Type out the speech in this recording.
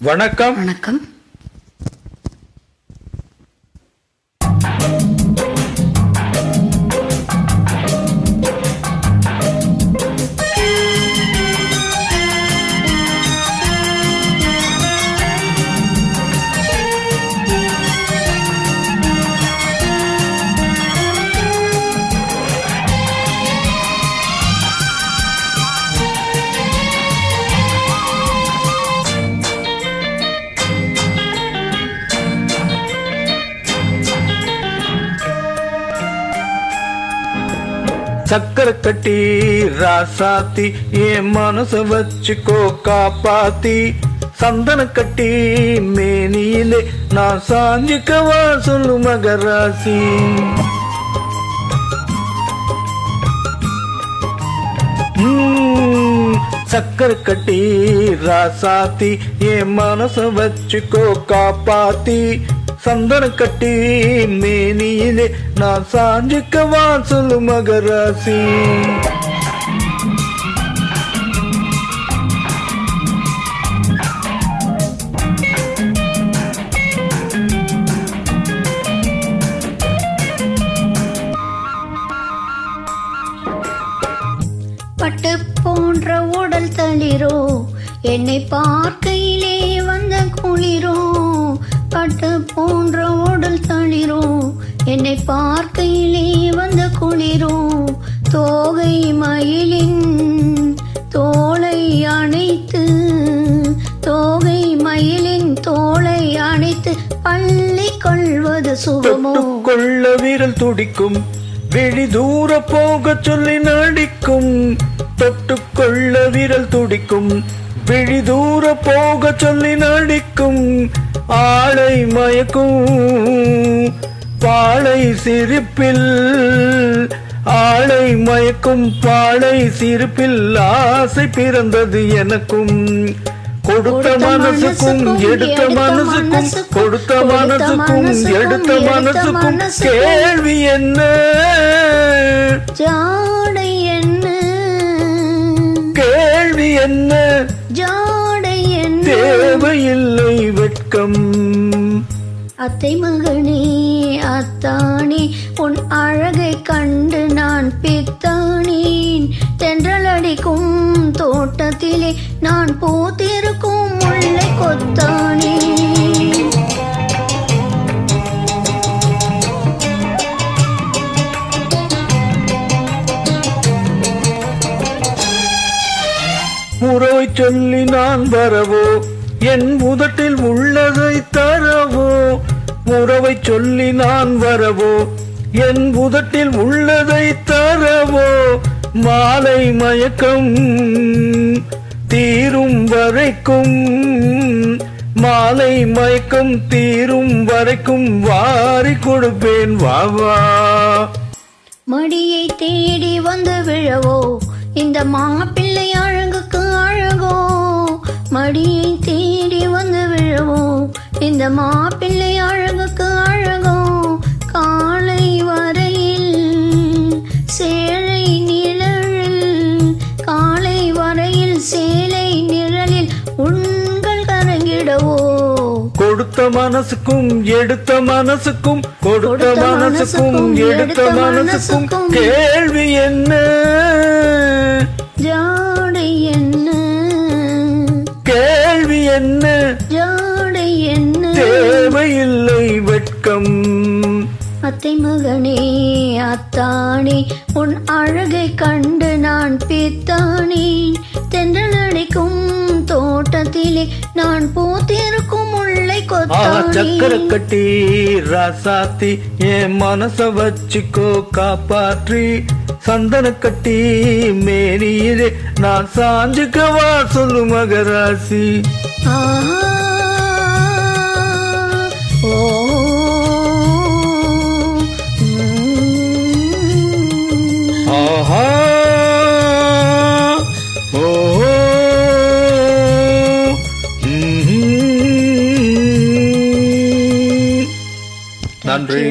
வணக்கம். வணக்கம். சக்கரை கட்டி ராசாத்தி என் மனச வச்சுக்கோ காப்பாத்தி, சந்தன கட்டி மேனியிலே நான் சாஞ்சிக்கவா சொல்லு மகராசி. சக்கரை கட்டி ராசாத்தி என் மனச வச்சுக்கோ காப்பாத்தி, சந்தன கட்டி மேனியிலே நான் சாஞ்சிக்கவா சொல்லு மகராசி. பட்டு போன்ற உடல் தளிரோ என்னை பார்க்கையிலே வந்த குளிரோ, பட்டு போன்ற உடல் தளிரோ என்னை பார்க்கையிலே வந்த குளிரோ, தோகை மயிலின் தோளை அணைத்து, தோகை மயிலின் தோளை அணைத்து பள்ளி கொள்வது சுகமோ. கொள்ள வீரல் துடிக்கும், வெளி தூர போக சொல்லி நடிக்கும். தொட்டுக்கொள்ள வீரல் துடிக்கும், விழி தூர போக சொல்லி நடிக்கும். ஆளை மயக்கும் பாளை சிரிப்பில், ஆளை மயக்கும் பாளை சிரிப்பில் ஆசை பிறந்தது எனக்கும். கொடுத்த மனசுக்கும் எடுத்த மனசுக்கும், கொடுத்த மனசுக்கும் எடுத்த மனசுக்கும் கேள்வி என்ன, ஜாடை என்ன, கேள்வி என்ன, ஜாடை என்ன, தேவையில்லை வெட்கம். அத்தை மகனே அத்தானே உன் அழகை கண்டு நான் பித்தானேன். தென்றல் அடிக்கும் தோட்டத்திலே நான் பூத்திருக்கும் முல்லை கொத்தானே. உறவை சொல்லி நான் வரவோ, என் உதட்டில் உள்ளதை தரவோ. உறவை சொல்லி நான் வரவோ, என் உதட்டில் உள்ளதை தரவோ. மாலை மயக்கம் தீரும் வரைக்கும், மாலை மயக்கம் தீரும் வரைக்கும் வாரி கொடுப்பேன் வாவா. மடியை தேடி வந்து விழவோ இந்த மாப்பிள்ளை அழகுக்கு அழகோ, மடியை தேடி வந்து விழவோ இந்த மாப்பிள்ளை அழகுக்கு அழகோ. காலை வரையில் சேலை நிழலில், காலை வரையில் சேலை நிழலில் உண்கள் கரங்கிடவோ. கொடுத்த மனசுக்கும் எடுத்த மனசுக்கும், கொடுத்த மனசுக்கும் எடுத்த மனசுக்கும் கேள்வி என்ன, ஜாடை என்ன, கேள்வி என்ன, ஜாடை என்ன, தேவையில்லை வெட்கம். அத்தை மகனே அத்தானே உன் அழகை கண்டு நான் பித்தானேன். தென்றல் அடிக்கும் தோட்டத்திலே நான் பூத்திருக்கும் முல்லை கொத்தானே. சக்கரை கட்டி ராசாத்தி என் மனச வச்சுக்கோ காப்பாற்றி, சந்தன கட்டி மேனியிலே நான் சாஞ்சுக்கவா சொல்லு மகராசி. ஓ ஆஹா ஓ நன்றி.